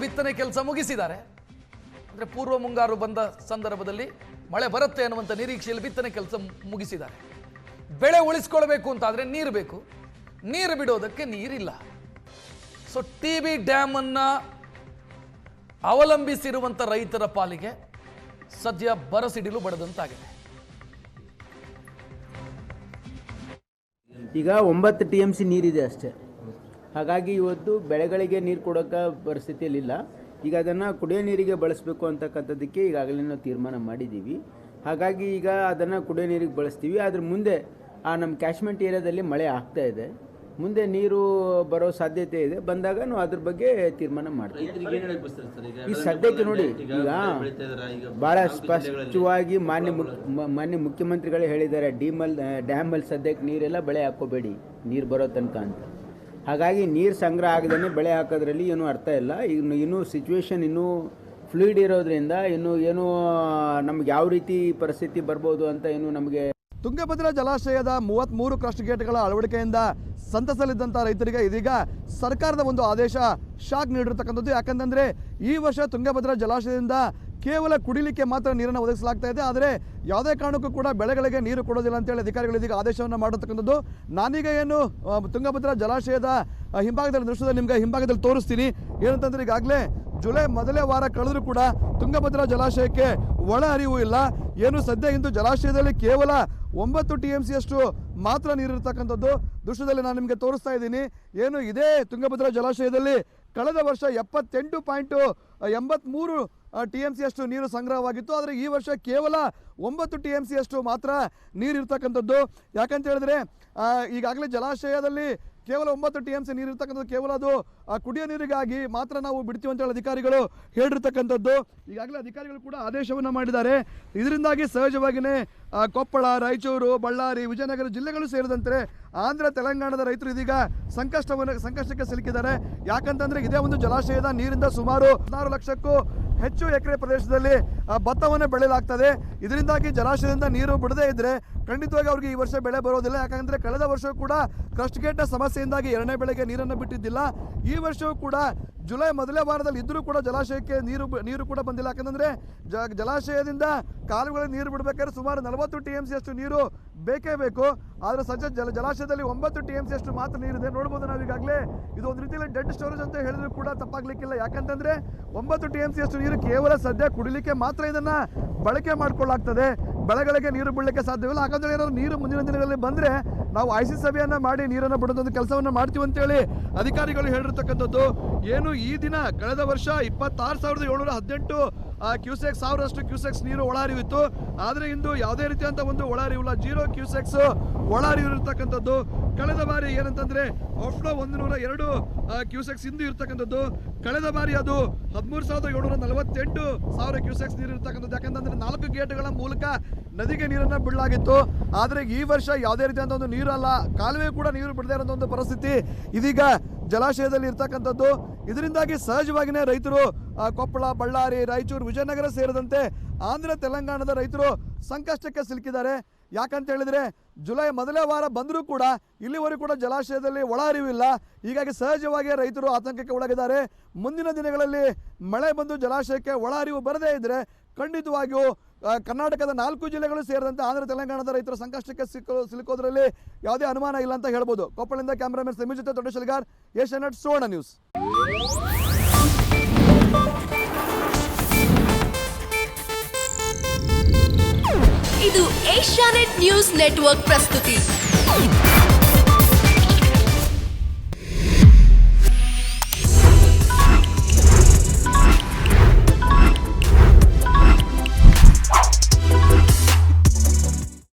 ಬಿತ್ತನೆ ಕೆಲಸ ಮುಗಿಸಿದ್ದಾರೆ. ಅಂದರೆ ಪೂರ್ವ ಮುಂಗಾರು ಬಂದ ಸಂದರ್ಭದಲ್ಲಿ ಮಳೆ ಬರುತ್ತೆ ಅನ್ನುವಂಥ ನಿರೀಕ್ಷೆಯಲ್ಲಿ ಬಿತ್ತನೆ ಕೆಲಸ ಮುಗಿಸಿದ್ದಾರೆ. ಬೆಳೆ ಉಳಿಸ್ಕೊಳ್ಬೇಕು ಅಂತಾದರೆ ನೀರು ಬೇಕು, ನೀರು ಬಿಡೋದಕ್ಕೆ ನೀರಿಲ್ಲ. ಸೊ TB ಡ್ಯಾಮ್ ಅನ್ನು ಅವಲಂಬಿಸಿರುವಂಥ ರೈತರ ಪಾಲಿಗೆ ಸದ್ಯ ಬರಸಿಡಿಲು ಬಡದಂತಾಗಿದೆ. ಈಗ 9 TMC ನೀರಿದೆ ಅಷ್ಟೇ. ಹಾಗಾಗಿ ಇವತ್ತು ಬೆಳೆಗಳಿಗೆ ನೀರು ಕೊಡೋಕ್ಕೆ ಪರಿಸ್ಥಿತಿಯಲ್ಲಿಲ್ಲ. ಈಗ ಅದನ್ನು ಕುಡಿಯೋ ನೀರಿಗೆ ಬಳಸಬೇಕು ಅಂತಕ್ಕಂಥದ್ದಕ್ಕೆ ಈಗಾಗಲೇ ನಾವು ತೀರ್ಮಾನ ಮಾಡಿದ್ದೀವಿ. ಹಾಗಾಗಿ ಈಗ ಅದನ್ನು ಕುಡಿಯೋ ನೀರಿಗೆ ಬಳಸ್ತೀವಿ. ಅದ್ರ ಮುಂದೆ ನಮ್ಮ ಕ್ಯಾಶ್ಮೆಂಟ್ ಏರಿಯಾದಲ್ಲಿ ಮಳೆ ಆಗ್ತಾ ಇದೆ, ಮುಂದೆ ನೀರು ಬರೋ ಸಾಧ್ಯತೆ ಇದೆ. ಬಂದಾಗ ನಾವು ಅದ್ರ ಬಗ್ಗೆ ತೀರ್ಮಾನ ಮಾಡ್ತೀವಿ. ಈ ಸದ್ಯಕ್ಕೆ ನೋಡಿ, ಈಗ ಭಾಳ ಸ್ಪಷ್ಟವಾಗಿ ಮಾನ್ಯ ಮುಖ್ಯಮಂತ್ರಿಗಳೇ ಹೇಳಿದ್ದಾರೆ, ಡ್ಯಾಮಲ್ಲಿ ಸದ್ಯಕ್ಕೆ ನೀರೆಲ್ಲ ಬೆಳೆ ಹಾಕೋಬೇಡಿ ನೀರು ಬರೋ ತನಕ ಅಂತ. ಹಾಗಾಗಿ ನೀರು ಸಂಗ್ರಹ ಆಗದೇ ಬೆಳೆ ಹಾಕೋದ್ರಲ್ಲಿ ಏನೂ ಅರ್ಥ ಇಲ್ಲ. ಇನ್ನೂ ಸಿಚುವೇಶನ್ ಇನ್ನೂ ಫ್ಲೂಯಿಡ್ ಇರೋದ್ರಿಂದ ಏನು ನಮ್ಗೆ ಯಾವ ರೀತಿ ಪರಿಸ್ಥಿತಿ ಬರ್ಬೋದು ಅಂತ ಏನು ನಮಗೆ. ತುಂಗಭದ್ರಾ ಜಲಾಶಯದ 33 ಕ್ರಸ್ಟ್ ಗೇಟ್ಗಳ ಅಳವಡಿಕೆಯಿಂದ ಸಂತಸಲಿದ್ದಂಥ ರೈತರಿಗೆ ಇದೀಗ ಸರ್ಕಾರದ ಒಂದು ಆದೇಶ ಶಾಕ್ ನೀಡಿರ್ತಕ್ಕಂಥದ್ದು. ಯಾಕಂತಂದರೆ ಈ ವರ್ಷ ತುಂಗಭದ್ರಾ ಜಲಾಶಯದಿಂದ ಕೇವಲ ಕುಡಿಲಿಕ್ಕೆ ಮಾತ್ರ ನೀರನ್ನು ಒದಗಿಸಲಾಗ್ತಾ ಇದೆ, ಆದರೆ ಯಾವುದೇ ಕಾರಣಕ್ಕೂ ಕೂಡ ಬೆಳೆಗಳಿಗೆ ನೀರು ಕೊಡೋದಿಲ್ಲ ಅಂತೇಳಿ ಅಧಿಕಾರಿಗಳು ಇದೀಗ ಆದೇಶವನ್ನು ಮಾಡಿರ್ತಕ್ಕಂಥದ್ದು. ನಾನೀಗ ಏನು ತುಂಗಭದ್ರಾ ಜಲಾಶಯದ ಹಿಂಭಾಗದಲ್ಲಿ ದೃಶ್ಯದಲ್ಲಿ ನಿಮಗೆ ಹಿಂಭಾಗದಲ್ಲಿ ತೋರಿಸ್ತೀನಿ. ಏನಂತಂದರೆ ಈಗಾಗಲೇ ಜುಲೈ ಮೊದಲೇ ವಾರ ಕಳೆದರೂ ಕೂಡ ತುಂಗಭದ್ರಾ ಜಲಾಶಯಕ್ಕೆ ಒಳ ಹರಿವು ಇಲ್ಲ. ಏನು ಸದ್ಯ ಇಂದು ಜಲಾಶಯದಲ್ಲಿ ಕೇವಲ 9 TMC ಅಷ್ಟು ಮಾತ್ರ ನೀರಿರ್ತಕ್ಕಂಥದ್ದು ದೃಶ್ಯದಲ್ಲಿ ನಾನು ನಿಮಗೆ ತೋರಿಸ್ತಾ ಇದ್ದೀನಿ. ಏನು ಇದೇ ತುಂಗಭದ್ರಾ ಜಲಾಶಯದಲ್ಲಿ ಕಳೆದ ವರ್ಷ 78.83 TMC ಅಷ್ಟು ನೀರು ಸಂಗ್ರಹವಾಗಿತ್ತು, ಆದರೆ ಈ ವರ್ಷ ಕೇವಲ 9 TMC ಅಷ್ಟು ಮಾತ್ರ ನೀರು ಇರ್ತಕ್ಕಂಥದ್ದು. ಯಾಕಂತ ಹೇಳಿದ್ರೆ ಈಗಾಗಲೇ ಜಲಾಶಯದಲ್ಲಿ ಕೇವಲ 9 TMC ನೀರು ಇರ್ತಕ್ಕಂಥದ್ದು, ಕೇವಲ ಅದು ಕುಡಿಯೋ ನೀರಿಗಾಗಿ ಮಾತ್ರ ನಾವು ಬಿಡ್ತೀವಿ ಅಂತ ಹೇಳಿ ಅಧಿಕಾರಿಗಳು ಹೇಳಿರ್ತಕ್ಕಂಥದ್ದು. ಈಗಾಗಲೇ ಅಧಿಕಾರಿಗಳು ಕೂಡ ಆದೇಶವನ್ನು ಮಾಡಿದ್ದಾರೆ. ಇದರಿಂದಾಗಿ ಸಹಜವಾಗಿಯೇ ಕೊಪ್ಪಳ, ರಾಯಚೂರು, ಬಳ್ಳಾರಿ, ವಿಜಯನಗರ ಜಿಲ್ಲೆಗಳು ಸೇರಿದಂತೆ ಆಂಧ್ರ, ತೆಲಂಗಾಣದ ರೈತರು ಇದೀಗ ಸಂಕಷ್ಟಕ್ಕೆ ಸಿಲುಕಿದ್ದಾರೆ. ಯಾಕಂತಂದ್ರೆ ಇದೇ ಒಂದು ಜಲಾಶಯದ ನೀರಿಂದ ಸುಮಾರು 16 ಲಕ್ಷಕ್ಕೂ ಹೆಚ್ಚು ಎಕರೆ ಪ್ರದೇಶದಲ್ಲಿ ಭತ್ತವನ್ನು ಬೆಳೆಯಲಾಗ್ತದೆ. ಇದರಿಂದಾಗಿ ಜಲಾಶಯದಿಂದ ನೀರು ಬಿಡದೇ ಇದ್ರೆ ಖಂಡಿತವಾಗಿ ಅವ್ರಿಗೆ ಈ ವರ್ಷ ಬೆಳೆ ಬರೋದಿಲ್ಲ. ಯಾಕಂದ್ರೆ ಕಳೆದ ವರ್ಷ ಕೂಡ ಕ್ರಸ್ಟ್ ಗೇಟ್ನ ಸಮಸ್ಯೆಯಿಂದಾಗಿ 2ನೇ ಬೆಳೆಗೆ ನೀರನ್ನು ಬಿಟ್ಟಿದ್ದಿಲ್ಲ. ಈ ವರ್ಷವೂ ಕೂಡ ಜುಲೈ ಮೊದಲೇ ವಾರದಲ್ಲಿ ಇದ್ರೂ ಕೂಡ ಜಲಾಶಯಕ್ಕೆ ನೀರು ಕೂಡ ಬಂದಿಲ್ಲ. ಯಾಕಂದ್ರೆ ಜಲಾಶಯದಿಂದ ಕಾಲುಗಳಲ್ಲಿ ನೀರು ಬಿಡಬೇಕಾದ್ರೆ ಸುಮಾರು 40 TMC ಅಷ್ಟು ನೀರು ಬೇಕೇ ಬೇಕು. ಆದರೆ ಸದ್ಯ ಜಲಾಶಯದಲ್ಲಿ 9 TMC ಅಷ್ಟು ಮಾತ್ರ ನೀರಿದೆ. ನೋಡ್ಬೋದು ನಾವು ಈಗಾಗಲೇ ಇದು ಒಂದು ರೀತಿಯಲ್ಲಿ ಡೆಡ್ ಸ್ಟೋರೇಜ್ ಅಂತ ಹೇಳಿದ್ರು ಕೂಡ ತಪ್ಪಾಗ್ಲಿಕ್ಕಿಲ್ಲ. ಯಾಕಂತಂದ್ರೆ 9 TMC ಅಷ್ಟು ನೀರು ಕೇವಲ ಸದ್ಯ ಕುಡಿಲಿಕ್ಕೆ ಮಾತ್ರ ಇದನ್ನ ಬಳಕೆ ಮಾಡ್ಕೊಳ್ಳಾಗ್ತದೆ, ಬೆಳೆಗಳಿಗೆ ನೀರು ಬಿಡಲಿಕ್ಕೆ ಸಾಧ್ಯವಿಲ್ಲ. ಹಾಗಾದ್ರೆ ಏನಾದ್ರು ನೀರು ಮುಂದಿನ ದಿನಗಳಲ್ಲಿ ಬಂದ್ರೆ ನಾವು IC ಸಭೆಯನ್ನ ಮಾಡಿ ನೀರನ್ನು ಬಿಡೋದೊಂದು ಕೆಲಸವನ್ನ ಮಾಡ್ತೀವಿ ಅಂತೇಳಿ ಅಧಿಕಾರಿಗಳು ಹೇಳಿರ್ತಕ್ಕಂಥದ್ದು. ಏನು ಈ ದಿನ ಕಳೆದ ವರ್ಷ 26,718 ಕ್ಯೂಸೆಕ್ಸ್ 1000 ಕ್ಯೂಸೆಕ್ಸ್ ನೀರು ಒಳಹರಿವಿತ್ತು. ಆದರೆ ಇಂದು ಯಾವುದೇ ರೀತಿಯಂತ ಒಂದು ಒಳಹರಿವಿಲ್ಲ, 0 ಕ್ಯೂಸೆಕ್ಸ್ ಒಳಹರಿವು ಇರತಕ್ಕಂಥದ್ದು. ಕಳೆದ ಬಾರಿ ಏನಂತಂದ್ರೆ ಔಟ್ಫ್ಲೋ 102 ಕ್ಯೂಸೆಕ್ಸ್ ಇಂದು ಇರ್ತಕ್ಕಂಥದ್ದು. ಕಳೆದ ಬಾರಿ ಅದು 13,748 ಕ್ಯೂಸೆಕ್ಸ್ ನೀರು ಇರ್ತಕ್ಕಂಥದ್ದು. ಯಾಕಂತಂದ್ರೆ 4 ಗೇಟ್ಗಳ ಮೂಲಕ ನದಿಗೆ ನೀರನ್ನು ಬಿಡಲಾಗಿತ್ತು. ಆದರೆ ಈ ವರ್ಷ ಯಾವುದೇ ರೀತಿಯಂತ ಒಂದು ನೀರಲ್ಲ, ಕಾಲುವೆ ಕೂಡ ನೀರು ಬಿಡದೇ ಇರೋ ಒಂದು ಪರಿಸ್ಥಿತಿ ಇದೀಗ ಜಲಾಶಯದಲ್ಲಿ ಇರ್ತಕ್ಕಂಥದ್ದು. ಇದರಿಂದಾಗಿ ಸಹಜವಾಗಿಯೇ ರೈತರು ಕೊಪ್ಪಳ, ಬಳ್ಳಾರಿ, ರಾಯಚೂರು, ವಿಜಯನಗರ ಸೇರಿದಂತೆ ಆಂಧ್ರ, ತೆಲಂಗಾಣದ ರೈತರು ಸಂಕಷ್ಟಕ್ಕೆ ಸಿಲುಕಿದ್ದಾರೆ. ಯಾಕಂತ ಹೇಳಿದ್ರೆ ಜುಲೈ ಮೊದಲೇ ವಾರ ಬಂದರೂ ಕೂಡ ಇಲ್ಲಿವರೆಗೂ ಕೂಡ ಜಲಾಶಯದಲ್ಲಿ ಒಳ ಹರಿವಿಲ್ಲ. ಹೀಗಾಗಿ ಸಹಜವಾಗಿ ರೈತರು ಆತಂಕಕ್ಕೆ ಒಳಗಿದ್ದಾರೆ. ಮುಂದಿನ ದಿನಗಳಲ್ಲಿ ಮಳೆ ಬಂದು ಜಲಾಶಯಕ್ಕೆ ಒಳ ಹರಿವು ಬರದೇ ಇದ್ರೆ ಖಂಡಿತವಾಗಿಯೂ ಕರ್ನಾಟಕದ 4 ಜಿಲ್ಲೆಗಳು ಸೇರಿದಂತೆ ಆಂಧ್ರ, ತೆಲಂಗಾಣದ ರೈತರು ಸಂಕಷ್ಟಕ್ಕೆ ಸಿಲುಕೋದ್ರಲ್ಲಿ ಯಾವುದೇ ಅನುಮಾನ ಇಲ್ಲ ಅಂತ ಹೇಳ್ಬೋದು. ಕೊಪ್ಪಳದಿಂದ ಕ್ಯಾಮರಾಮನ್ ಸಮೀರ್ ಜೊತೆ ದೊಡ್ಡ ಶಲ್ಗಾರ್, ಏಷ್ಯಾನೆಟ್ ಸುವರ್ಣ ನ್ಯೂಸ್. ಇದು ಏಷ್ಯಾನೆಟ್ ನ್ಯೂಸ್ ನೆಟ್ವರ್ಕ್ ಪ್ರಸ್ತುತಿ.